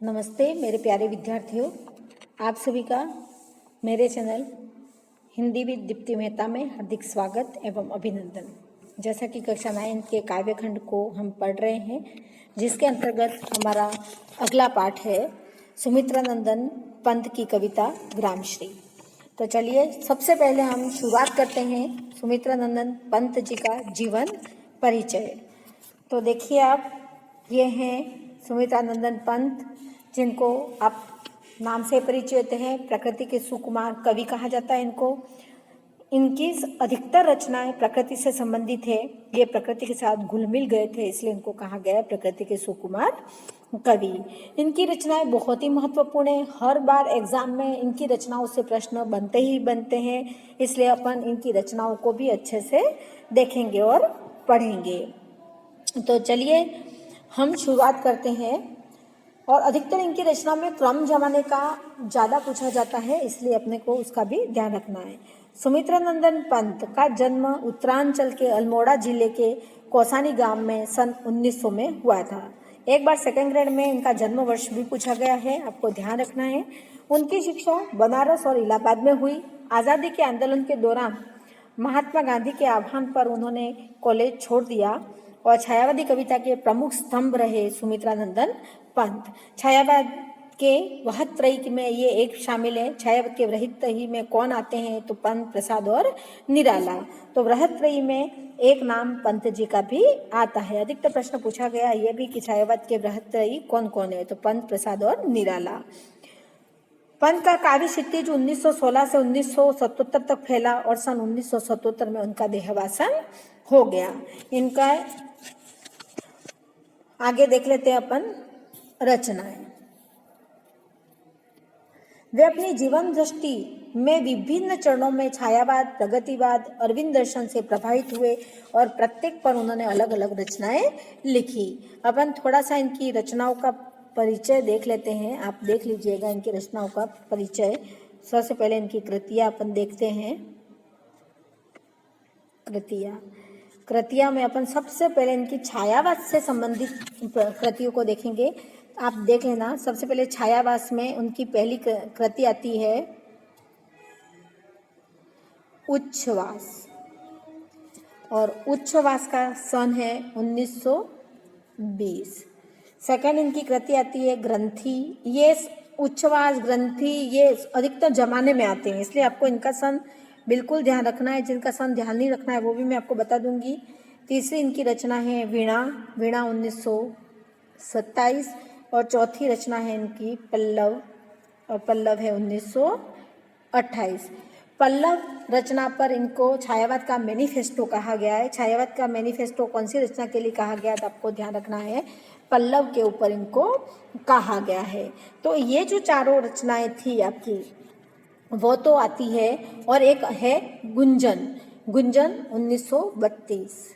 नमस्ते मेरे प्यारे विद्यार्थियों, आप सभी का मेरे चैनल हिंदी विद दीप्ति मेहता में हार्दिक स्वागत एवं अभिनंदन। जैसा कि कक्षा 9 के काव्य खंड को हम पढ़ रहे हैं, जिसके अंतर्गत हमारा अगला पाठ है सुमित्रानंदन पंत की कविता ग्रामश्री। तो चलिए सबसे पहले हम शुरुआत करते हैं सुमित्रानंदन पंत जी का जीवन परिचय। तो देखिए आप, ये हैं सुमित्रानंदन पंत, जिनको आप नाम से परिचय होते हैं। प्रकृति के सुकुमार कवि कहा जाता है इनको। इनकी अधिकतर रचनाएं प्रकृति से संबंधित है। ये प्रकृति के साथ घुल मिल गए थे, इसलिए इनको कहा गया प्रकृति के सुकुमार कवि। इनकी रचनाएं बहुत ही महत्वपूर्ण है। हर बार एग्जाम में इनकी रचनाओं से प्रश्न बनते ही बनते हैं, इसलिए अपन इनकी रचनाओं को भी अच्छे से देखेंगे और पढ़ेंगे। तो चलिए हम शुरुआत करते हैं। और अधिकतर इनकी रचना में क्रम जमाने का ज़्यादा पूछा जाता है, इसलिए अपने को उसका भी ध्यान रखना है। सुमित्रानंदन पंत का जन्म उत्तरांचल के अल्मोड़ा जिले के कौसानी गांव में सन 1900 में हुआ था। एक बार सेकेंड ग्रेड में इनका जन्म वर्ष भी पूछा गया है, आपको ध्यान रखना है। उनकी शिक्षा बनारस और इलाहाबाद में हुई। आज़ादी के आंदोलन के दौरान महात्मा गांधी के आह्वान पर उन्होंने कॉलेज छोड़ दिया और छायावादी कविता के प्रमुख स्तंभ रहे सुमित्रानंदन पंत। छायावाद के वहत्रयी में ये एक शामिल है। छायावाद के वहत्रयी में कौन आते हैं? तो पंत, प्रसाद और निराला। तो वहत्रयी में एक नाम पंत जी का भी आता है। अधिकतर प्रश्न पूछा गया ये भी कि छायावाद के वहत्रयी कौन कौन है? तो पंत, प्रसाद और निराला। पंत का काव्य क्षितिज 1916 से 1977 तक फैला और सन 1977 में उनका देहावसान हो गया। इनका आगे देख लेते हैं अपन रचनाएं। वे अपनी जीवन दृष्टि में विभिन्न चरणों में छायावाद, प्रगतिवाद, अरविंद दर्शन से प्रभावित हुए और प्रत्येक पर उन्होंने अलग अलग रचनाएं लिखी। अपन थोड़ा सा इनकी रचनाओं का परिचय देख लेते हैं। आप देख लीजिएगा इनकी रचनाओं का परिचय। सबसे पहले इनकी कृतियां अपन देखते हैं। कृतियां में अपन सबसे पहले इनकी छायावाद से संबंधित कृतियों को देखेंगे। आप देख लेना। सबसे पहले छायावास में उनकी पहली कृति आती है उच्छ्वास, और उच्छ्वास का सन है 1920। सेकंड इनकी कृति आती है ग्रंथि। ये उच्छ्वास, ग्रंथि ये अधिकतर जमाने में आते हैं, इसलिए आपको इनका सन बिल्कुल ध्यान रखना है। जिनका सन ध्यान नहीं रखना है वो भी मैं आपको बता दूंगी। तीसरी इनकी रचना है वीणा 1927, और चौथी रचना है इनकी पल्लव, और पल्लव है 1928। पल्लव रचना पर इनको छायावाद का मैनिफेस्टो कहा गया है। छायावाद का मैनिफेस्टो कौन सी रचना के लिए कहा गया, तो आपको ध्यान रखना है पल्लव के ऊपर इनको कहा गया है। तो ये जो चारों रचनाएं थी आपकी, वो तो आती है। और एक है गुंजन 1932।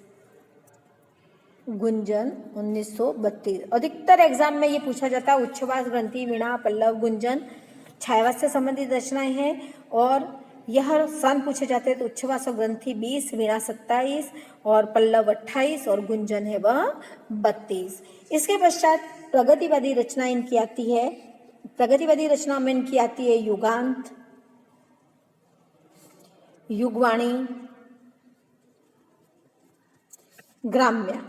गुंजन 1932 अधिकतर एग्जाम में ये पूछा जाता है। उच्छ्वास, ग्रंथि, वीणा, पल्लव, गुंजन छायावाद से संबंधित रचनाएं हैं, और यह सन पूछे जाते हैं। तो उच्छ्वास और ग्रंथि 20, वीणा 27, और पल्लव 28, और गुंजन है वह 32। इसके पश्चात प्रगतिवादी रचना इनकी आती है। प्रगतिवादी रचना में इनकी आती है युगांत, युगवाणी, ग्राम्य।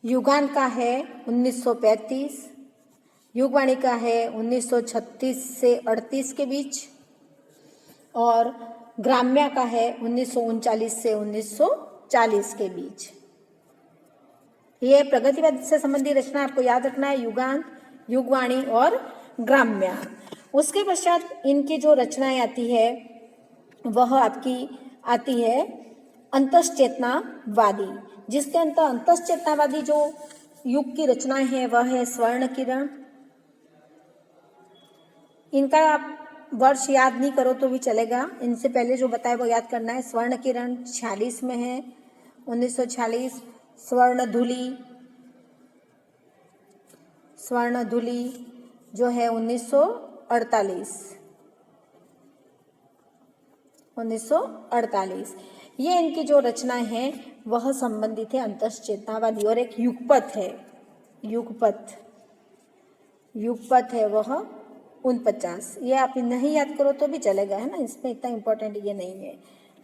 युगांत का है 1935, युगवाणी का है 1936 से 38 के बीच, और ग्राम्य का है 1939 से 1940 के बीच। ये प्रगतिवाद से संबंधित रचना आपको याद रखना है, युगांत, युगवाणी और ग्राम्य। उसके पश्चात इनकी जो रचनाएं आती है वह आपकी आती है अंतश्चेतनावादी, जिसके अंतर अंतश्चेतनावादी जो युग की रचनाएं हैं वह है स्वर्ण किरण। इनका आप वर्ष याद नहीं करो तो भी चलेगा, इनसे पहले जो बताया वो याद करना है। स्वर्ण किरण 46 में है, 1946। स्वर्ण धूली जो है 1948। ये इनकी जो रचनाएं हैं वह संबंधित है अंतश्चेतनावादी। और एक युगपथ है, युगपथ युगपथ है वह 49। ये आप नहीं याद करो तो भी चलेगा, है ना, इसमें इतना इम्पोर्टेंट ये नहीं है।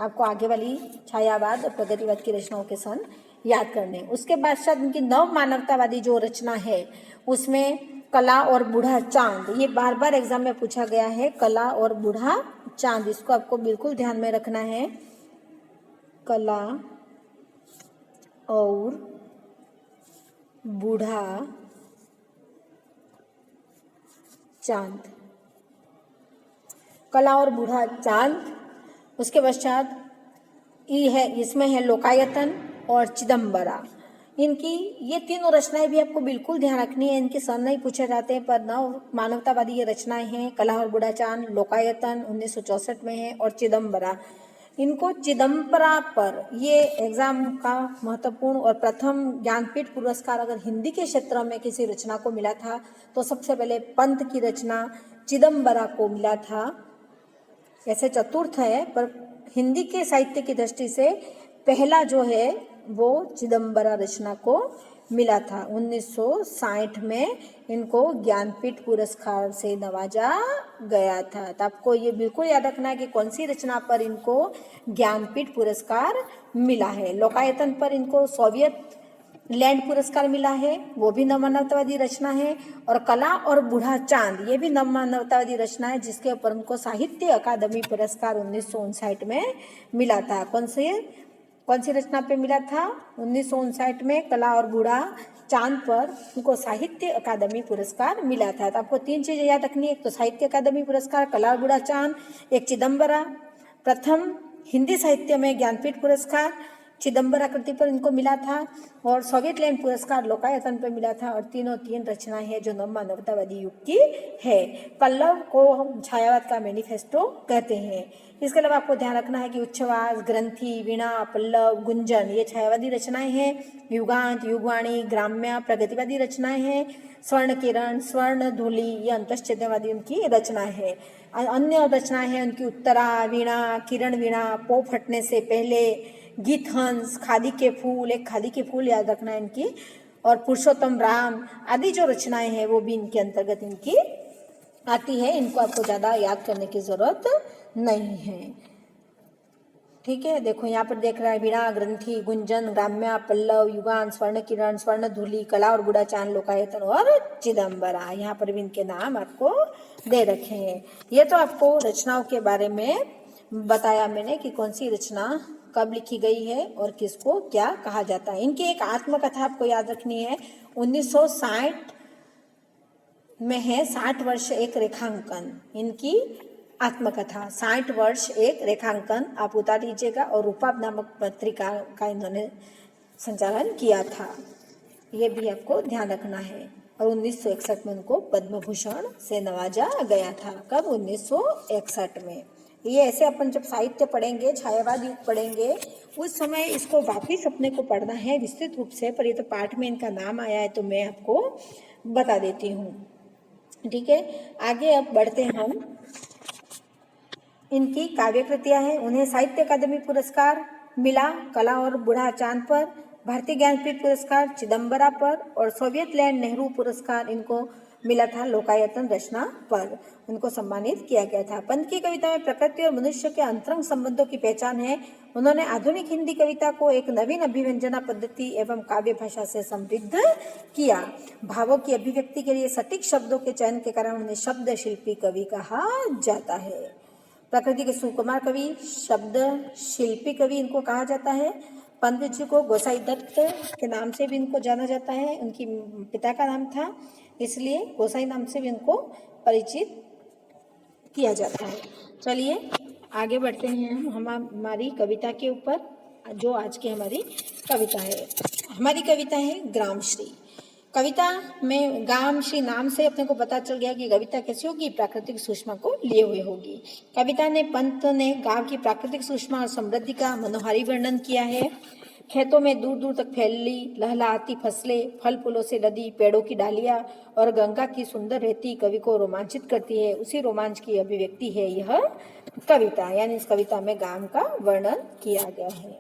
आपको आगे वाली छायावाद और प्रगतिवाद की रचनाओं के सन याद करने। उसके पश्चात उनकी नव मानवतावादी जो रचना है उसमें कला और बूढ़ा चांद, ये बार बार एग्जाम में पूछा गया है, कला और बूढ़ा चांद, इसको आपको बिल्कुल ध्यान में रखना है। कला और बूढ़ा चांद, कला और बूढ़ा चांद। उसके पश्चात ई है, इसमें है लोकायतन और चिदम्बरा। इनकी ये तीनों रचनाएं भी आपको बिल्कुल ध्यान रखनी है, इनके सन नहीं पूछे जाते हैं, पर नव मानवतावादी ये रचनाएं हैं। कला और बूढ़ा चांद, लोकायतन 1964 में है, और चिदम्बरा। इनको चिदम्बरा पर ये एग्जाम का महत्वपूर्ण और प्रथम ज्ञानपीठ पुरस्कार अगर हिंदी के क्षेत्र में किसी रचना को मिला था तो सबसे पहले पंत की रचना चिदम्बरा को मिला था। ऐसे चतुर्थ है, पर हिंदी के साहित्य की दृष्टि से पहला जो है वो चिदम्बरा रचना को मिला था। 1960 में इनको ज्ञानपीठ पुरस्कार से नवाजा गया था। तो आपको ये बिल्कुल याद रखना है कि कौन सी रचना पर इनको ज्ञानपीठ पुरस्कार मिला है। लोकायतन पर इनको सोवियत लैंड पुरस्कार मिला है, वो भी नवमानवतावादी रचना है। और कला और बूढ़ा चांद, ये भी नवमानवतावादी रचना है, जिसके ऊपर उनको साहित्य अकादमी पुरस्कार 1959 में मिला था। कौन सी रचना पे मिला था? 1959 में कला और बूढ़ा चांद पर उनको साहित्य अकादमी पुरस्कार मिला था। तो आपको तीन चीजें याद रखनी है, एक तो साहित्य अकादमी पुरस्कार, कला और बूढ़ा चांद, एक चिदम्बरा, प्रथम हिंदी साहित्य में ज्ञानपीठ पुरस्कार चिदम्बरा कृति पर इनको मिला था, और सोवियत लैंड पुरस्कार लोकायतन पर मिला था। और तीन रचनाएं हैं जो नवमानवतावादी युग की है। पल्लव को हम छायावाद का मैनिफेस्टो कहते हैं। इसके अलावा आपको ध्यान रखना है कि उच्छ्वास, ग्रंथि, वीणा, पल्लव, गुंजन ये छायावादी रचनाएं हैं। युगांत, युगवाणी, ग्राम्य प्रगतिवादी रचनाएं हैं। स्वर्ण किरण, स्वर्ण धूलि ये अंतश्चेतनवादी उनकी रचनाएं हैं। अन्य रचनाएं हैं उनकी उत्तरा, वीणा, किरण वीणा, पो फटने से पहले, गीत हंस, खादी के फूल, एक खादी के फूल याद रखना है इनकी, और पुरुषोत्तम राम आदि जो रचनाएं हैं वो भी इनके अंतर्गत इनकी आती है। इनको आपको ज़्यादा याद करने की जरूरत नहीं है। ठीक है, देखो यहाँ पर देख रहा है वीणा, ग्रंथि, गुंजन, ग्राम्य, पल्लव, युगान, स्वर्ण किरण, स्वर्ण धूलि, कला और बूढ़ा चांद, लोकायतन और चिदम्बरा। यहाँ पर भी इनके नाम आपको दे रखे हैं। ये तो आपको रचनाओं के बारे में बताया मैंने कि कौन सी रचना कब लिखी गई है और किसको क्या कहा जाता है। इनकी एक आत्मकथा आपको याद रखनी है, 1960 में है 60 वर्ष एक रेखांकन। इनकी आत्मकथा 60 वर्ष एक रेखांकन आप उतार लीजिएगा, और रूपाप नामक पत्रिका का इन्होंने संचालन किया था, ये भी आपको ध्यान रखना है। और 1961 में उनको पद्म भूषण से नवाजा गया था। कब? 1961 में। ये ऐसे अपन जब साहित्य पढ़ेंगे, छायावाद युग पढ़ेंगे, उस समय इसको वापिस अपने को पढ़ना है विस्तृत रूप से, पर ये तो पाठ में इनका नाम आया है तो मैं आपको बता देती हूँ। ठीक है, आगे अब बढ़ते हैं हम। इनकी काव्य कृतियाँ हैं, उन्हें साहित्य अकादमी पुरस्कार मिला कला और बूढ़ा चांद पर, भारतीय ज्ञानपीठ पुरस्कार चिदम्बरा पर, और सोवियत लैंड नेहरू पुरस्कार इनको मिला था लोकायतन रचना पर, उनको सम्मानित किया गया था। पंत की कविता में प्रकृति और मनुष्य के अंतरंग संबंधों की पहचान है। उन्होंने आधुनिक हिंदी कविता को एक नवीन अभिव्यंजना पद्धति एवं काव्य भाषा से समृद्ध किया। भावों की अभिव्यक्ति के लिए सटीक शब्दों के चयन के कारण उन्हें शब्द शिल्पी कवि कहा जाता है। प्रकृति के सुकुमार कवि, शब्द शिल्पी कवि इनको कहा जाता है। पंत जी को गोसाई दत्त के नाम से भी इनको जाना जाता है, उनकी पिता का नाम था, इसलिए गोसाई नाम से भी इनको परिचित किया जाता है। चलिए आगे बढ़ते हैं हम हमारी कविता के ऊपर, जो आज की हमारी कविता है। हमारी कविता है ग्रामश्री। कविता में ग्रामश्री नाम से अपने को पता चल गया कि कविता कैसी होगी, प्राकृतिक सूक्ष्म को लिए हुए होगी। कविता ने पंत ने गांव की प्राकृतिक सूक्ष्म और समृद्धि का मनोहारी वर्णन किया है। खेतों में दूर दूर तक फैली लहलहाती फसलें, फल फूलों से लदी पेड़ों की डालियां और गंगा की सुंदर रहती कवि को रोमांचित करती है। उसी रोमांच की अभिव्यक्ति है यह कविता, यानी इस कविता में गांव का वर्णन किया गया है।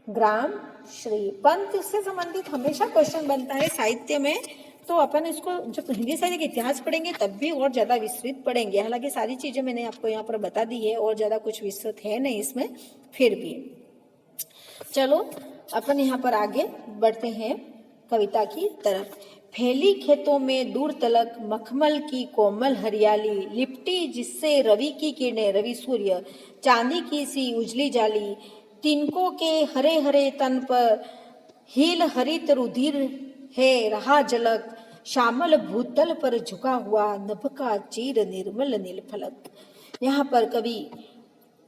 ग्राम श्री पंत से संबंधित हमेशा क्वेश्चन बनता है साहित्य में, तो अपन इसको जब हिंदी साहित्य का इतिहास पढ़ेंगे तब भी और ज़्यादा विस्तृत पढ़ेंगे। हालांकि सारी चीज़ें मैंने आपको यहाँ पर बता दी है और ज़्यादा कुछ विस्तृत है नहीं इसमें, फिर भी चलो अपन यहाँ पर आगे बढ़ते हैं कविता की तरफ। फैली खेतों में दूर तलक मखमल की कोमल हरियाली, लिपटी जिससे रवि की किरणें, रवि सूर्य, चांदी की सी उजली जाली, तिनकों के हरे हरे तन पर हील हरित रुधिर है रहा झलक, श्यामल भूतल पर झुका हुआ नभ का चीर निर्मल नील फलक। यहाँ पर कवि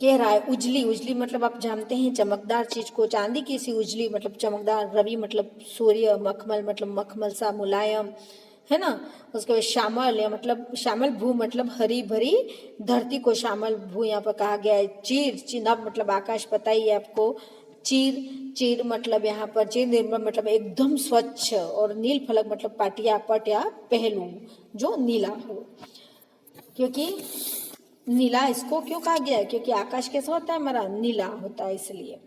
कह रहा है उजली, उजली मतलब आप जानते हैं चमकदार चीज को, चांदी की सी उजली मतलब चमकदार, रवि मतलब सूर्य, मखमल मतलब मखमल सा मुलायम, है ना। उसके बाद श्यामल या मतलब श्यामल भू मतलब हरी भरी धरती को श्यामल भू यहाँ पर कहा गया है। चीर, चिनब मतलब आकाश, पता ही है आपको। चीर, चीर मतलब यहाँ पर चीर निर्मल मतलब एकदम स्वच्छ, और नील फलक मतलब पाटिया, पट या पहलू जो नीला हो। क्योंकि नीला इसको क्यों कहा गया है? क्योंकि आकाश कैसा होता है हमारा, नीला होता है, इसलिए।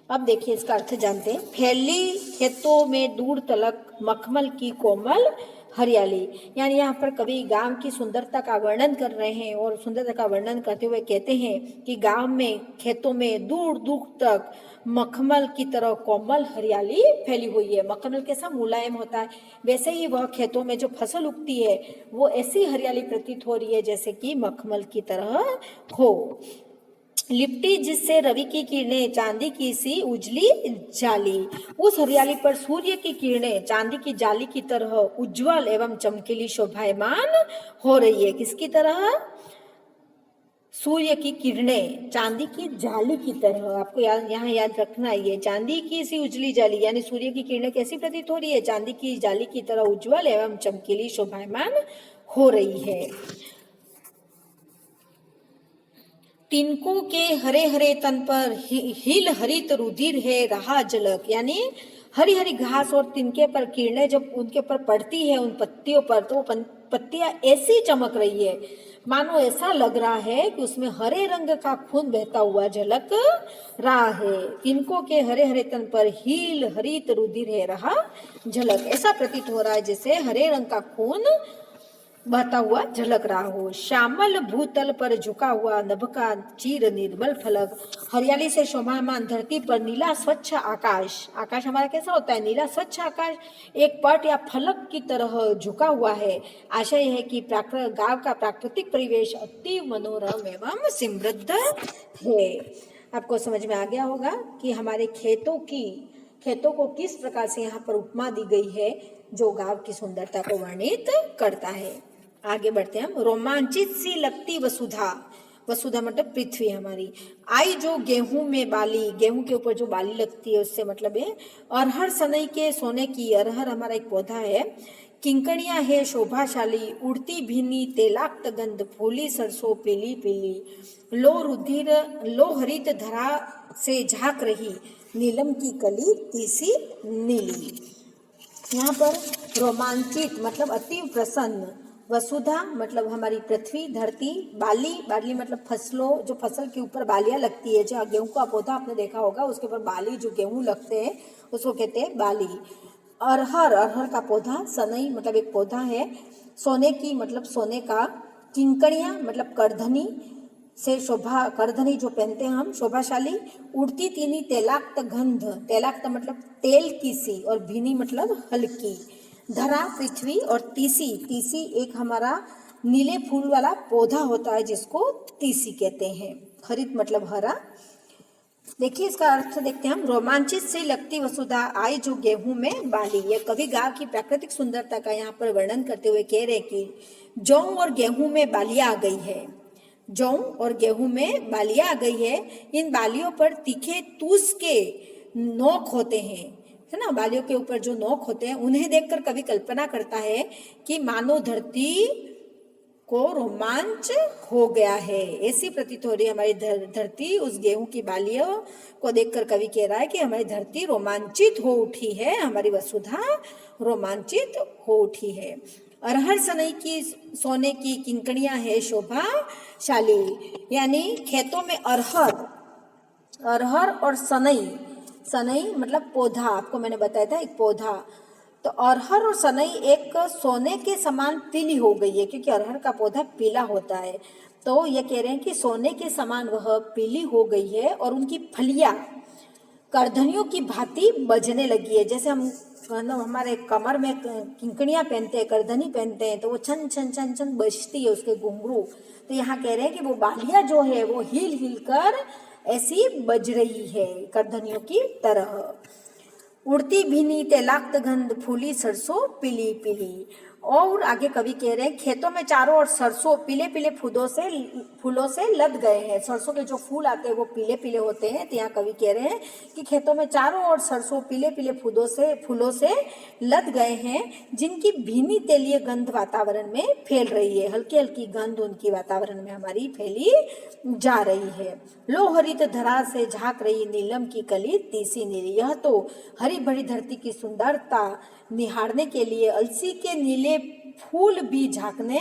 अब देखिए इसका अर्थ जानते हैं। फैली खेतों में दूर तलक मखमल की कोमल हरियाली, यानी यहाँ पर कवि गांव की सुंदरता का वर्णन कर रहे हैं, और सुंदरता का वर्णन करते हुए कहते हैं कि गांव में खेतों में दूर दूर तक मखमल की तरह कोमल हरियाली फैली हुई है। मखमल कैसा मुलायम होता है, वैसे ही वह खेतों में जो फसल उगती है वो ऐसी हरियाली प्रतीत हो रही है जैसे कि मखमल की तरह हो। लिपटी जिससे रवि की किरणें, चांदी की सी उजली जाली, उस हरियाली पर सूर्य की किरणें चांदी की जाली की तरह उज्जवल एवं चमकीली शोभायमान हो रही है। किसकी तरह? सूर्य की किरणें चांदी की जाली की तरह। आपको यहाँ याद रखना है, ये चांदी की सी उजली जाली, यानी सूर्य की किरणें कैसी प्रतीत हो रही है? चांदी की जाली की तरह उज्जवल एवं चमकीली शोभायमान हो रही है। तिनकों के हरे हरे तन पर हिल हरित रुधिर है रहा झलक, यानी हरी हरी घास और तिनके पर किरणें जब उनके पर पड़ती है, उन पत्तियों पर, तो पत्तियां ऐसी चमक रही है मानो ऐसा लग रहा है कि उसमें हरे रंग का खून बहता हुआ झलक रहा है। तिनकों के हरे हरे तन पर हील हरित रुधिर है रहा झलक, ऐसा प्रतीत हो रहा है जैसे हरे रंग का खून बहता हुआ झलक रहा हो। श्यामल भूतल पर झुका हुआ नभ का चीर निर्मल फलक, हरियाली से शोभायमान धरती पर नीला स्वच्छ आकाश, आकाश हमारा कैसा होता है? नीला स्वच्छ आकाश एक पट या फलक की तरह झुका हुआ है। आशय है कि गांव का प्राकृतिक परिवेश अति मनोरम एवं समृद्ध है। आपको समझ में आ गया होगा कि हमारे खेतों को किस प्रकार से यहाँ पर उपमा दी गई है जो गांव की सुंदरता को वर्णित करता है। आगे बढ़ते हैं हम। रोमांचित सी लगती वसुधा, वसुधा मतलब पृथ्वी हमारी, आई जो गेहूं में बाली, गेहूं के ऊपर जो बाली लगती है उससे मतलब है। अरहर सनई के सोने की, अरहर हमारा एक पौधा है। किंकड़ियां है शोभाशाली, उड़ती भीनी तेलाक्त गंध, फूली सरसों पीली पीली, लो हरित धरा से झांक रही, नीलम की कली तीसी नीली। यहाँ पर रोमांचित मतलब अति प्रसन्न, वसुधा मतलब हमारी पृथ्वी धरती, बाली, बाली मतलब फसलों, जो फसल के ऊपर बालियां लगती है, जो गेहूं का पौधा आपने देखा होगा उसके ऊपर बाली जो गेहूं लगते हैं उसको कहते हैं बाली। अरहर, अरहर का पौधा। सनई मतलब एक पौधा है। सोने की मतलब सोने का। किंकड़ियां मतलब करधनी से शोभा, करधनी जो पहनते हैं हम, शोभाशाली। उड़ती तीनी तेलाक्त गंध, तेलाक्त मतलब तेल की सी, और भीनी मतलब हल्की। धरा पृथ्वी, और तीसी, तीसी एक हमारा नीले फूल वाला पौधा होता है जिसको तीसी कहते हैं। हरित मतलब हरा। देखिए इसका अर्थ देखते हैं हम। रोमांचित से लगती वसुधा आई जो गेहूं में बाली, ये कवि गांव की प्राकृतिक सुंदरता का यहाँ पर वर्णन करते हुए कह रहे कि जौ और गेहूं में बालियां आ गई है, जौ और गेहूं में बालियां आ गई है। इन बालियों पर तीखे तूस के नोक होते हैं, है ना। बालियों के ऊपर जो नोक होते हैं उन्हें देखकर कवि कल्पना करता है कि मानो धरती को रोमांच हो गया है, ऐसी प्रतीत हो रही है हमारी धरती। उस गेहूं की बालियों को देखकर कवि कह रहा है कि हमारी धरती रोमांचित हो उठी है, हमारी वसुधा रोमांचित हो उठी है। अरहर सनई की सोने की, किंकड़ियां है शोभाशाली, यानी खेतों में अरहर, अरहर और सनई, सनई मतलब पौधा, आपको मैंने बताया था एक पौधा। तो अरहर और सनई एक सोने के समान पीली हो गई है, क्योंकि अरहर का पौधा पीला होता है। तो ये कह रहे हैं कि सोने के समान वह पीली हो गई है और उनकी फलियां करधनियों की भांति बजने लगी है। जैसे हम हमारे कमर में किंकड़ियां पहनते हैं, करधनी पहनते हैं, तो वो छन छन छन छन बजती है उसके घुंघरू। तो यहाँ कह रहे हैं कि वो बालियां जो है वो हिल हिल कर ऐसी बज रही है करधनियों की तरह। उड़ती भीनी तैलाक्त गंध फूली सरसों पीली पीली। और आगे कवि कह रहे हैं खेतों में चारों ओर सरसों पीले पीले फूलों से लद गए हैं। सरसों के जो फूल आते हैं वो पीले पीले होते हैं। तो यहाँ कवि कह रहे हैं कि खेतों में चारों ओर सरसों पीले पीले फूलों से लद गए हैं, जिनकी भीनी तेलीय गंध वातावरण में फैल रही है। हल्की हल्की गंध उनकी वातावरण में हमारी फैली जा रही है। लो हरित धरा से झांक रही नीलम की कली तीसी नीली। यह तो हरी भरी धरती की सुंदरता निहारने के लिए अलसी के नीले फूल भी झांकने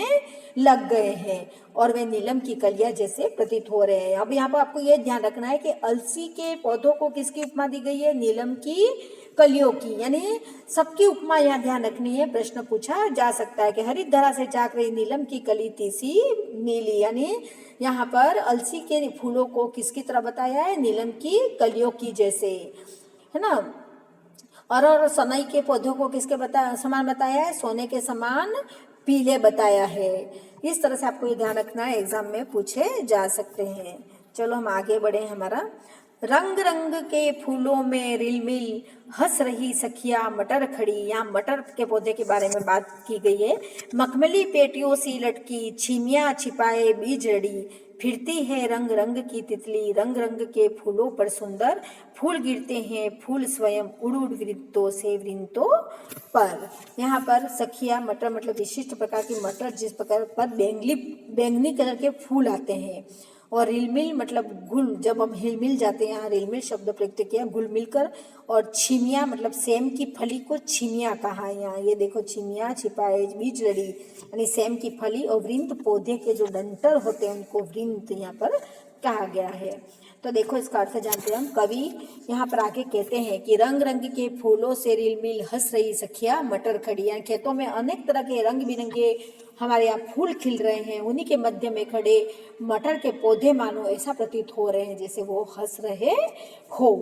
लग गए हैं और वे नीलम की कलियां जैसे प्रतीत हो रहे हैं। अब यहाँ पर आपको यह ध्यान रखना है कि अलसी के पौधों को किसकी उपमा दी गई है? नीलम की कलियों की, यानी सबकी उपमा यहाँ ध्यान रखनी है। प्रश्न पूछा जा सकता है कि हरित धरा से झांक रही नीलम की कली तीसी नीली, यानी यहाँ पर अलसी के फूलों को किसकी तरह बताया है? नीलम की कलियों की जैसे, है ना। और सनई के पौधों को किसके समान बताया है? सोने के समान पीले बताया है। इस तरह से आपको ये ध्यान रखना है, एग्जाम में पूछे जा सकते हैं। चलो हम आगे बढ़े। हमारा रंग रंग के फूलों में रिलमिल हंस रही सखिया मटर खड़ी। यहाँ मटर के पौधे के बारे में बात की गई है। मखमली पेटियों सी लटकी छिमिया छिपाए बीज रड़ी। फिरती है रंग रंग की तितली रंग रंग के फूलों पर सुंदर। फूल गिरते हैं फूल स्वयं उड़ उड़ वृत्तों से वृंतों पर। यहाँ पर सखिया मटर मतलब विशिष्ट प्रकार की मटर, जिस प्रकार पर बैंगनी कलर के फूल आते हैं। और रिलमिल मतलब घुल, जब हम हिलमिल जाते हैं, यहाँ रिलमिल शब्द प्रयुक्त किया घुल मिलकर। और छिमिया मतलब सेम की फली को छिमिया कहा है। यहाँ ये देखो छिमिया छिपाए बीज लड़ी, यानी सेम की फली। और वृंत पौधे के जो डंटर होते हैं उनको वृंत यहाँ पर कहा गया है। तो देखो इसका अर्थ जानते हैं हम। कवि यहाँ पर आगे कहते हैं कि रंग रंग के फूलों से रिलमिल हंस रही सखिया मटर खड़ी। यानी खेतों में अनेक तरह के रंग बिरंगे हमारे यहाँ फूल खिल रहे हैं, उन्हीं के मध्य में खड़े मटर के पौधे मानो ऐसा प्रतीत हो रहे हैं जैसे वो हंस रहे हो।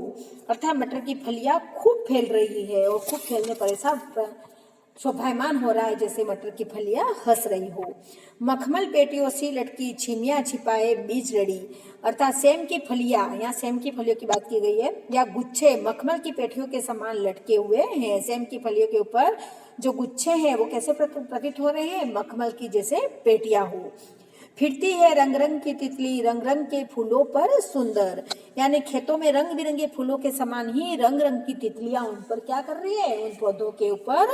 अर्थात मटर की फलियां खूब फैल रही है और खूब फैलने पर ऐसा शोभायमान हो रहा है जैसे मटर की फलियां हंस रही हो। मखमल पेटियों सी लटकी छिमिया छिपाए बीज लड़ी। अर्थात सेम की फलियां, यहाँ सेम की फलियों की बात की गई है, या गुच्छे मखमल की पेटियों के समान लटके हुए हैं। सेम की फलियों के ऊपर जो गुच्छे हैं वो कैसे प्रतीत हो रहे हैं? मखमल की जैसे पेटियां हो। फिरती है रंग रंग की तितली रंग रंग के फूलों पर सुंदर। यानी खेतों में रंग बिरंगे फूलों के समान ही रंग रंग की तितलियां उन पर क्या कर रही है? उन पौधों के ऊपर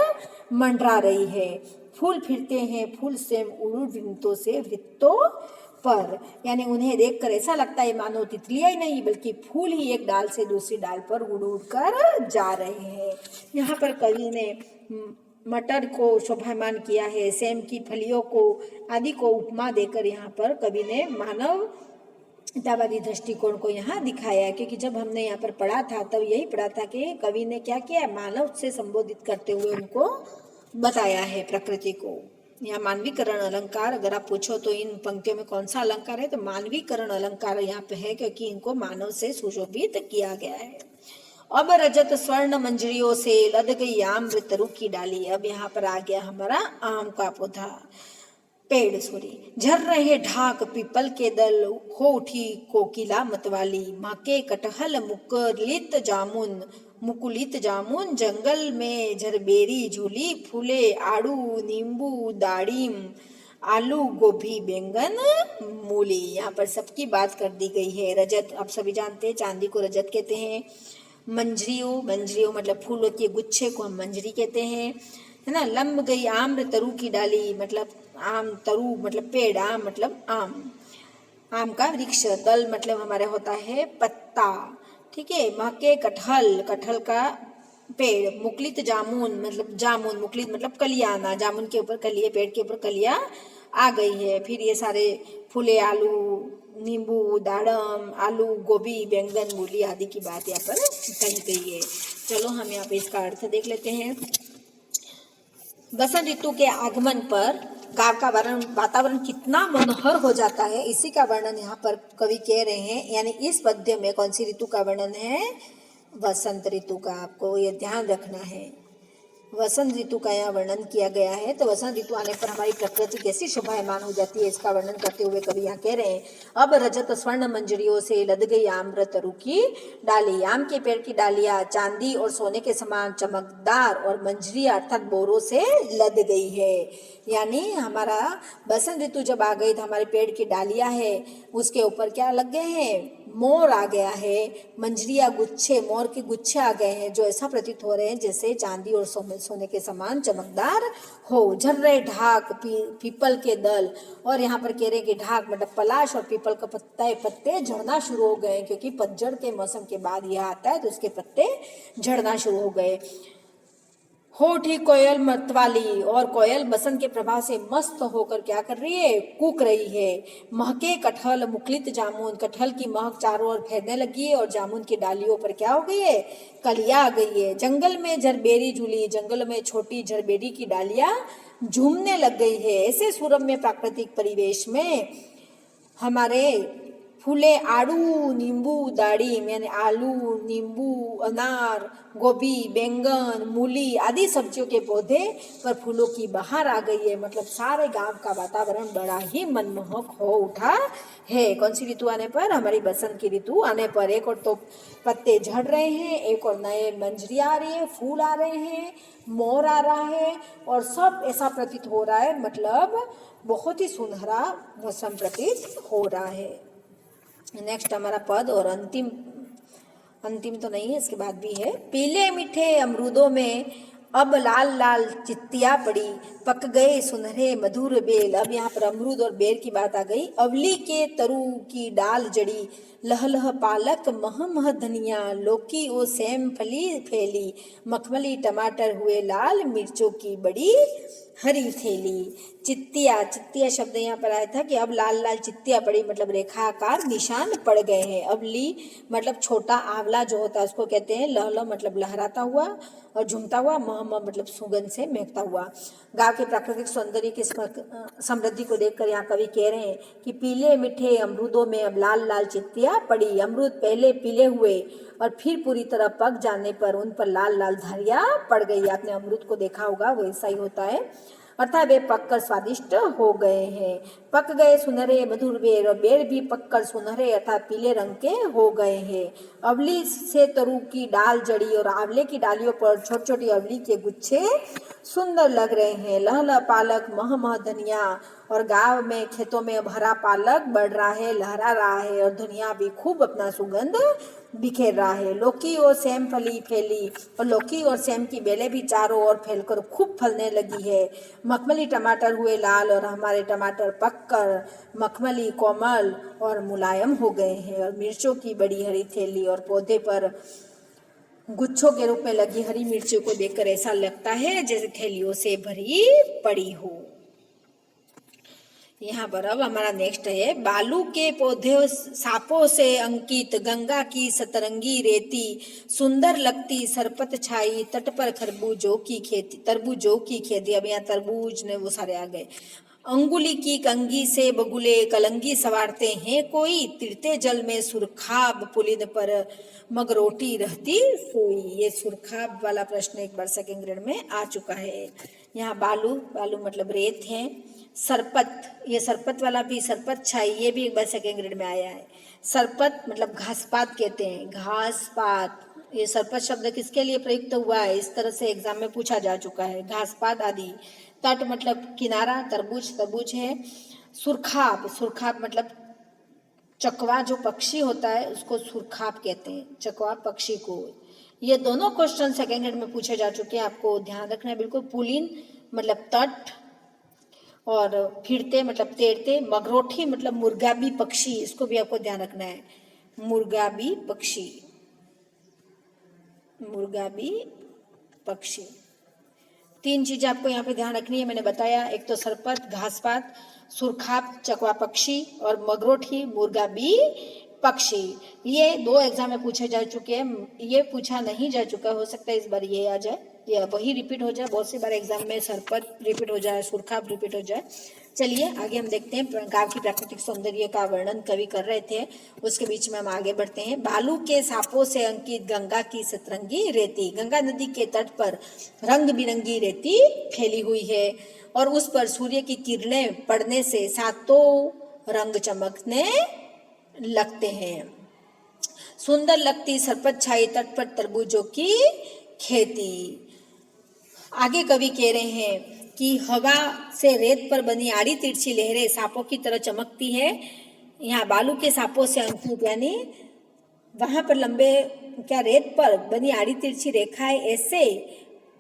मंडरा रही है। फूल फिरते हैं फूल से उड़ वृंतों से वृत्तों पर, यानी उन्हें देखकर ऐसा लगता है मानो तितलियां ही नहीं बल्कि फूल ही एक डाल से दूसरी डाल पर उड़ उड़ कर जा रहे हैं। यहाँ पर कवि ने मटर को शोभायमान किया है, सेम की फलियों को आदि को उपमा देकर यहाँ पर कवि ने मानवतावादी दृष्टिकोण को यहाँ दिखाया है। क्योंकि जब हमने यहाँ पर पढ़ा था तब यही पढ़ा था कि कवि ने क्या किया, मानव से संबोधित करते हुए उनको बताया है प्रकृति को। यहाँ मानवीकरण अलंकार, अगर आप पूछो तो इन पंक्तियों में कौन सा अलंकार है, तो मानवीकरण अलंकार यहाँ पे है, क्योंकि इनको मानव से सुशोभित किया गया है। अब रजत स्वर्ण मंजरियों से लद गई आम तरू की डाली। अब यहाँ पर आ गया हमारा आम का पौधा, पेड़ झर रहे ढाक पीपल के दल, हो उठी कोकिला मतवाली। माके कटहल मुकुलित जामुन जंगल में झरबेरी झूली। फूले आड़ू नींबू दाड़िम आलू गोभी बैंगन मूली। यहाँ पर सबकी बात कर दी गई है। रजत आप सभी जानते हैं, चांदी को रजत कहते हैं। मंजरियों मतलब फूल होती है, गुच्छे को हम मंजरी कहते हैं, है ना। लंब गई आम्र तरू की डाली, मतलब आम, तरू मतलब पेड़, आम मतलब आम का वृक्ष। तल मतलब हमारे होता है पत्ता, ठीक है। महके कटहल का पेड़। मुकुलित जामुन मतलब जामुन, मुकुलित मतलब कलियां आना, जामुन के ऊपर कलिए, पेड़ के ऊपर कलियां आ गई है। फिर ये सारे फूले आलू नींबू दाड़म आलू गोभी बैंगन मूली आदि की बात यहाँ पर कही गई है। चलो हम यहाँ पे इसका अर्थ देख लेते हैं। बसंत ऋतु के आगमन पर गांव का वातावरण कितना मनोहर हो जाता है, इसी का वर्णन यहाँ पर कवि कह रहे हैं। यानी इस पद्य में कौन सी ऋतु का वर्णन है? वसंत ऋतु का। आपको ये ध्यान रखना है, वसंत ऋतु का यहाँ वर्णन किया गया है। तो वसंत ऋतु आने पर हमारी प्रकृति कैसी शोभायमान हो जाती है, इसका वर्णन करते हुए कवि यहाँ कह रहे हैं, अब रजत स्वर्ण मंजरियों से लद गई आम्र तरु की डाली। आम के पेड़ की डालियां चांदी और सोने के समान चमकदार और मंजरियां अर्थात बोरों से लद गई है। यानी हमारा बसंत ऋतु जब आ गई तो हमारे पेड़ की डालियां है, उसके ऊपर क्या लग गए हैं? मोर आ गया है, मंजरिया गुच्छे, मोर के गुच्छे आ गए हैं, जो ऐसा प्रतीत हो रहे हैं जैसे चांदी और सोने के समान चमकदार हो। झर रहे ढाक पीपल के दल, और यहाँ पर कह रहे हैं कि ढाक मतलब पलाश और पीपल का पत्ते झड़ना शुरू हो गए, क्योंकि पतझड़ के मौसम के बाद यह आता है तो उसके पत्ते झड़ना शुरू हो गए। होठी कोयल मतवाली, और कोयल बसंत के प्रभाव से मस्त होकर क्या कर रही है? कूक रही है। महके कटहल मुकलित जामुन, कटहल की महक चारों ओर फैलने लगी है और जामुन की डालियों पर क्या हो गई है? कलियां आ गई है। जंगल में झरबेरी झूली, जंगल में छोटी झरबेरी की डालियां झूमने लग गई है। ऐसे सुरम्य प्राकृतिक परिवेश में हमारे फूले आड़ू नींबू दाड़िम, यानी आलू नींबू अनार गोभी बैंगन मूली आदि सब्जियों के पौधे पर फूलों की बहार आ गई है। मतलब सारे गांव का वातावरण बड़ा ही मनमोहक हो उठा है। कौन सी ऋतु आने पर? हमारी बसंत की ऋतु आने पर। एक और तो पत्ते झड़ रहे हैं, एक और नए मंजरियां आ रही है, फूल आ रहे हैं, मोर आ रहा है, और सब ऐसा प्रतीत हो रहा है, मतलब बहुत ही सुनहरा मौसम प्रतीत हो रहा है। नेक्स्ट हमारा पद, और अंतिम तो नहीं है, इसके बाद भी है। पीले मीठे अमरूदों में अब लाल लाल चित्तियां पड़ी, पक गए सुनहरे मधुर बेल। अब यहाँ पर अमरूद और बेर की बात आ गई। अवली के तरु की डाल जड़ी, लह लह पालक मह मह धनिया, लौकी ओ सेम फली फैली, मखमली टमाटर हुए लाल, मिर्चों की बड़ी हरी थैली। चित्तिया शब्द यहाँ पर आया था कि अब लाल लाल चित्तियां पड़ी, मतलब रेखाकार निशान पड़ गए हैं। अवली मतलब छोटा आंवला जो होता है उसको कहते हैं। लह मतलब लहराता हुआ और झूमता हुआ, मह मतलब सुगंध से महकता हुआ। गांव के प्राकृतिक सौंदर्य की समृद्धि को देखकर यहाँ कवि कह रहे हैं कि पीले मीठे अमरूदों में अब लाल लाल चित्तियां पड़ी। अमरूद पहले पीले हुए और फिर पूरी तरह पक जाने पर उन पर लाल लाल धारियां पड़ गई। आपने अमरूद को देखा होगा, वो ऐसा ही होता है, अर्थात वे पककर स्वादिष्ट हो गए हैं। पक गए सुनहरे मधुर बेर, और बेर भी पककर सुनहरे अर्थात पीले रंग के हो गए हैं। अवली से तरु की डाल जड़ी, और आंवले की डालियों पर छोटी छोटी अवली के गुच्छे सुंदर लग रहे हैं। लह लह पालक मह मह धनिया, और गांव में खेतों में अब हरा पालक बढ़ रहा है, लहरा रहा है, और धनिया भी खूब अपना सुगंध बिखेर रहा है। लौकी और सेम फली फैली, और लौकी और सेम की बेलें भी चारों ओर फैलकर खूब फलने लगी है। मखमली टमाटर हुए लाल, और हमारे टमाटर पककर मखमली कोमल और मुलायम हो गए हैं। और मिर्चों की बड़ी हरी थैली, और पौधे पर गुच्छों के रूप में लगी हरी मिर्चों को देखकर ऐसा लगता है जैसे थैलियों से भरी पड़ी हो। यहाँ पर अब हमारा नेक्स्ट है, बालू के पौधे सांपों से अंकित, गंगा की सतरंगी रेती, सुंदर लगती सरपत छाई, तट पर तरबूजों की खेती। अब यहाँ तरबूज ने वो सारे आ गए। अंगुली की कंगी से बगुले कलंगी सवारते हैं कोई, तिरते जल में सुरखाब पुलिन पर मगरोटी रहती सोई। ये सुरखाब वाला प्रश्न एक बार सेकंड ग्रेड में आ चुका है। यहाँ बालू मतलब रेत है। सरपत, ये सरपत वाला भी, सरपत छाई, ये भी एक बार सेकंड ग्रेड में आया है। सरपत मतलब घासपात कहते हैं, घासपात। ये सरपत शब्द किसके लिए प्रयुक्त हुआ है, इस तरह से एग्जाम में पूछा जा चुका है, घासपात आदि। तट मतलब किनारा, तरबूज है। सुरखाब मतलब चकवा जो पक्षी होता है उसको सुरखाब कहते हैं, चकवा पक्षी को। ये दोनों क्वेश्चन सेकंड ग्रेड में पूछे जा चुके हैं, आपको ध्यान रखना है बिल्कुल। पुलिन मतलब तट, और फिरते मतलब तैरते। मगरोठी मतलब मुर्गाबी पक्षी, इसको भी आपको ध्यान रखना है, मुर्गाबी पक्षी। तीन चीजें आपको यहाँ पे ध्यान रखनी है, मैंने बताया। एक तो सरपत घासपात, सुरखाब चकवा पक्षी, और मगरोठी मुर्गाबी पक्षी। ये 2 एग्जाम में पूछे जा चुके हैं, ये पूछा नहीं जा चुका, हो सकता है इस बार ये आ जाए या वही रिपीट हो जाए। बहुत सी बार एग्जाम में सरपत रिपीट हो जाए, सुरखाब रिपीट हो जाए। चलिए आगे हम देखते हैं। गांव की प्राकृतिक सौंदर्य का वर्णन कवि कर रहे थे, उसके बीच में हम आगे बढ़ते हैं। बालू के सांपों से अंकित गंगा की सतरंगी रेती। गंगा नदी के तट पर रंग बिरंगी रेती फैली हुई है और उस पर सूर्य की किरणें पड़ने से सातों रंग चमकने लगते हैं। सुंदर लगती सरपत छाई तट पर तरबूजों की खेती। आगे कवि कह रहे हैं कि हवा से रेत पर बनी आड़ी तिरछी लहरें सांपों की तरह चमकती है। यहाँ बालू के सांपों से अंकित, यानी वहां पर लंबे क्या रेत पर बनी आड़ी तिरछी रेखाएं ऐसे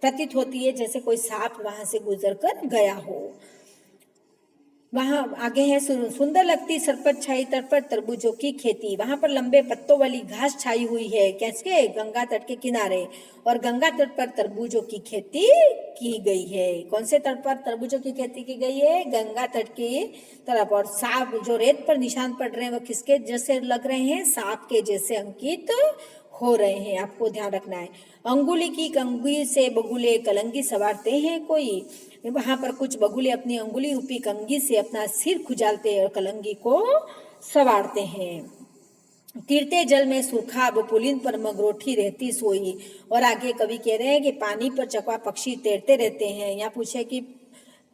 प्रतीत होती है जैसे कोई सांप वहां से गुजर कर गया हो। वहां आगे है सुंदर लगती सरपत छाई तट पर तरबूजों की खेती। वहां पर लंबे पत्तों वाली घास छाई हुई है, कैसे गंगा तट के किनारे, और गंगा तट पर तरबूजों की खेती की गई है। कौन से तट पर तरबूजों की खेती की गई है? गंगा तट की तरफ। और सांप जो रेत पर निशान पड़ रहे हैं वो किसके जैसे लग रहे हैं? सांप के जैसे अंकित हो रहे हैं, आपको ध्यान रखना है। अंगुली की कंघी से बगुले कलंगी सवारते हैं कोई। वहां पर कुछ बगुले अपनी अंगुली रूपी कंघी से अपना सिर खुजालते और कलंगी को सवारते हैं। तीरते जल में सुरखाब पुलिन पर मगरोठी रहती सोई। और आगे कवि कह रहे हैं कि पानी पर चकवा पक्षी तैरते रहते हैं। यहाँ पूछे कि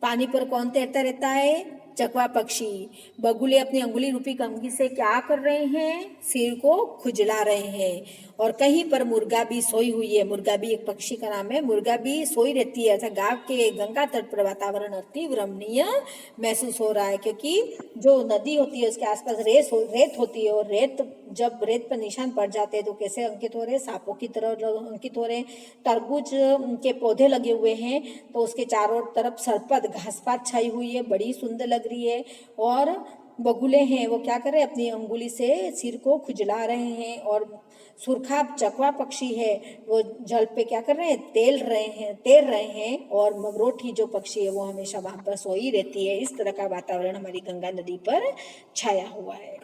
पानी पर कौन तैरता रहता है? चकवा पक्षी। बगुले अपनी अंगुली रूपी कंघी से क्या कर रहे हैं? सिर को खुजला रहे हैं। और कहीं पर मुर्गा भी सोई हुई है। मुर्गा भी एक पक्षी का नाम है। मुर्गा भी सोई रहती है। गांव के गंगा तट पर वातावरण अति रमणीय महसूस हो रहा है, क्योंकि जो नदी होती है उसके आसपास रेत होती है, और जब रेत पर निशान पड़ जाते हैं तो कैसे अंकित हो रहे हैं? सांपों की तरह अंकित हो रहे हैं। तरबूज के पौधे लगे हुए हैं तो उसके चारों तरफ सरपत घास पात छाई हुई है, बड़ी सुंदर लग रही है। और बगुले हैं वो क्या कर रहे हैं? अपनी अंगुली से सिर को खुजला रहे हैं। और सुरखाब चकवा पक्षी है वो जल पे क्या कर रहे हैं? तैर रहे हैं। और मगरोठी जो पक्षी है वो हमेशा वहां पर सोई रहती है। इस तरह का वातावरण हमारी गंगा नदी पर छाया हुआ है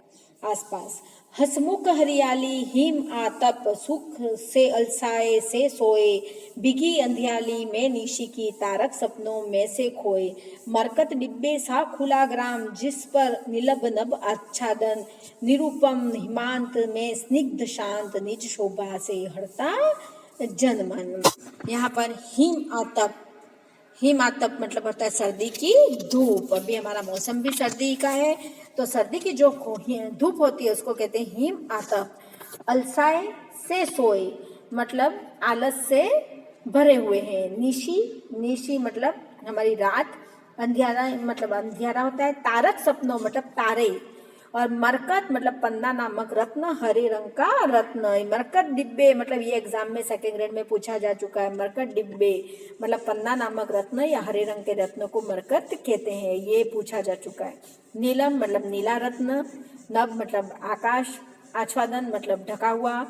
आसपास। हसमुख हरियाली हिम आतप सुख से अलसाए से सोए। बिगी अंधियाली में निशी की तारक सपनों में से खोए। मरकत डिब्बे सा खुला ग्राम जिस पर नीलब नभ आच्छादन। निरुपम हिमांत में स्निग्ध शांत निज शोभा से हरता जनमन। यहाँ पर हिम आतप मतलब होता है सर्दी की धूप। अभी हमारा मौसम भी सर्दी का है, तो सर्दी की जो धूप होती है उसको कहते हैं हिम आतप। अलसाए से सोए मतलब आलस से भरे हुए हैं। निशी मतलब हमारी रात। अंधियारा मतलब अंधियारा होता है। तारक सपनों मतलब तारे। और मरकत मतलब पन्ना नामक रत्न, हरे रंग का रत्न। मरकत डिब्बे मतलब ये एग्जाम में सेकेंड ग्रेड में पूछा जा चुका है। मरकत डिब्बे मतलब पन्ना नामक रत्न या हरे रंग के रत्न को मरकत कहते हैं, ये पूछा जा चुका है। नीलम मतलब नीला रत्न। नभ मतलब आकाश। आच्छादन मतलब ढका हुआ।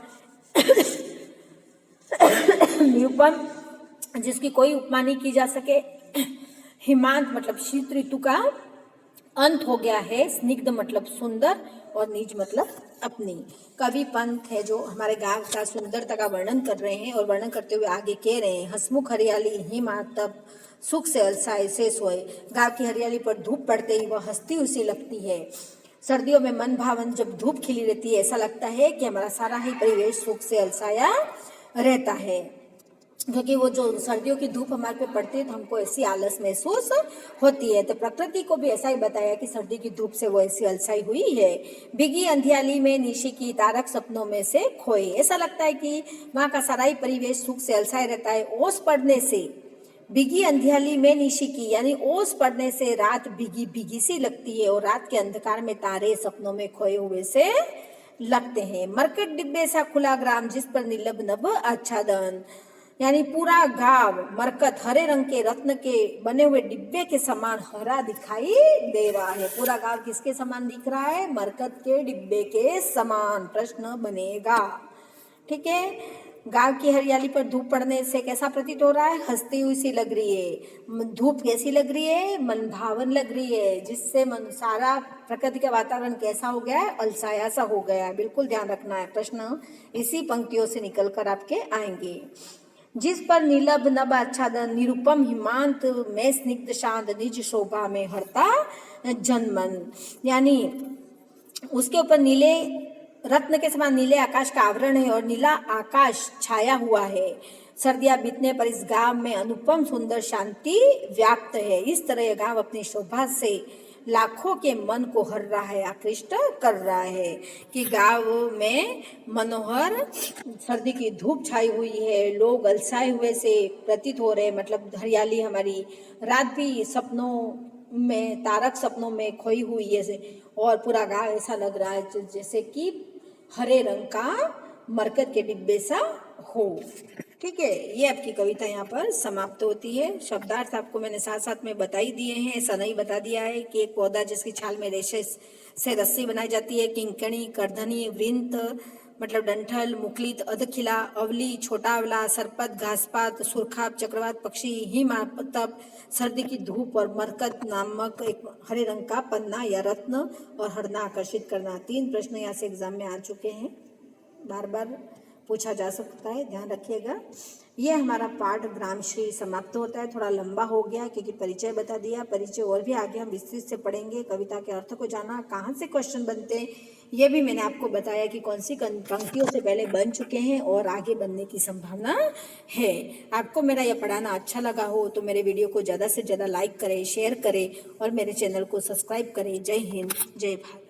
निरूपम जिसकी कोई उपमा नहीं की जा सके। हिमांत मतलब शीत ऋतु का अंत हो गया है। स्निग्ध मतलब सुंदर। और निज मतलब अपनी। कवि पंत है जो हमारे गांव का सुंदरता का वर्णन कर रहे हैं, और वर्णन करते हुए आगे कह रहे हैं हसमुख हरियाली हिम आतप सुख से अलसाए से सोए। गांव की हरियाली पर धूप पड़ते ही वह हंसती हुई लगती है। सर्दियों में मन भावन जब धूप खिली रहती है ऐसा लगता है कि हमारा सारा ही परिवेश सुख से अलसाया रहता है, क्योंकि वो जो सर्दियों की धूप हमारे पे पड़ती है तो हमको ऐसी आलस महसूस होती है। तो प्रकृति को भी ऐसा ही बताया कि सर्दी की धूप से वो ऐसी अलसाई हुई है। बिगी अंधियाली में निशी की तारक सपनों में से खोए। ऐसा लगता है कि वहाँ का सारा ही परिवेश सुख से अलसाए रहता है। ओस पड़ने से, बिगी अंधियाली में निशी की यानी ओस पड़ने से रात भीगी भीगी सी लगती है, और रात के अंधकार में तारे सपनों में खोए हुए से लगते हैं। मरकट डिब्बे सा खुला ग्राम जिस पर नीलब नभ आच्छादन यानी पूरा गांव मरकत हरे रंग के रत्न के बने हुए डिब्बे के समान हरा दिखाई दे रहा है। पूरा गांव किसके समान दिख रहा है? मरकत के डिब्बे के समान। प्रश्न बनेगा, ठीक है। गांव की हरियाली पर धूप पड़ने से कैसा प्रतीत हो रहा है? हंसती हुई सी लग रही है। धूप कैसी लग रही है? मनभावन लग रही है, जिससे मन सारा प्रकृति का वातावरण कैसा हो गया है? अलसाया सा हो गया है। बिल्कुल ध्यान रखना है, प्रश्न इसी पंक्तियों से निकल कर आपके आएंगे। जिस पर नीलभ नभ आच्छादन निरुपम हिमांत में स्निग्ध शांत निज शोभा में हरता जनमन, यानी उसके ऊपर नीले रत्न के समान नीले आकाश का आवरण है और नीला आकाश छाया हुआ है। सर्दियां बीतने पर इस गांव में अनुपम सुंदर शांति व्याप्त है। इस तरह यह गांव अपनी शोभा से लाखों के मन को हर रहा है, आकृष्ट कर रहा है कि गांव में मनोहर सर्दी की धूप छाई हुई है, लोग अलसाए हुए से प्रतीत हो रहे, मतलब हरियाली हमारी, रात भी सपनों में, तारक सपनों में खोई हुई है और पूरा गांव ऐसा लग रहा है जैसे कि हरे रंग का मरकत के डिब्बे सा हो। ठीक है, ये आपकी कविता यहाँ पर समाप्त होती है। शब्दार्थ आपको मैंने साथ साथ में बता ही दिए हैं। ऐसा नहीं बता दिया है कि एक पौधा जिसकी छाल में रेशे से रस्सी बनाई जाती है, किंकणी, करधनी, वृंत मतलब डंठल, मुकलित, अधखिला, अवली, छोटा अवला, सरपत, घासपात, सुरखाप, चक्रवात पक्षी, हिमातप, सर्दी की धूप और मरकत नामक एक हरे रंग का पन्ना या रत्न और हरना आकर्षित करना। 3 प्रश्न यहाँ से एग्जाम में आ चुके हैं, बार बार पूछा जा सकता है, ध्यान रखिएगा। ये हमारा पाठ ग्रामश्री समाप्त होता है। थोड़ा लंबा हो गया क्योंकि परिचय बता दिया। परिचय और भी आगे हम विस्तृत से पढ़ेंगे। कविता के अर्थ को जाना, कहाँ से क्वेश्चन बनते हैं ये भी मैंने आपको बताया कि कौन सी पंक्तियों से पहले बन चुके हैं और आगे बनने की संभावना है। आपको मेरा यह पढ़ाना अच्छा लगा हो तो मेरे वीडियो को ज़्यादा से ज़्यादा लाइक करें, शेयर करें और मेरे चैनल को सब्सक्राइब करें। जय हिंद, जय भारत।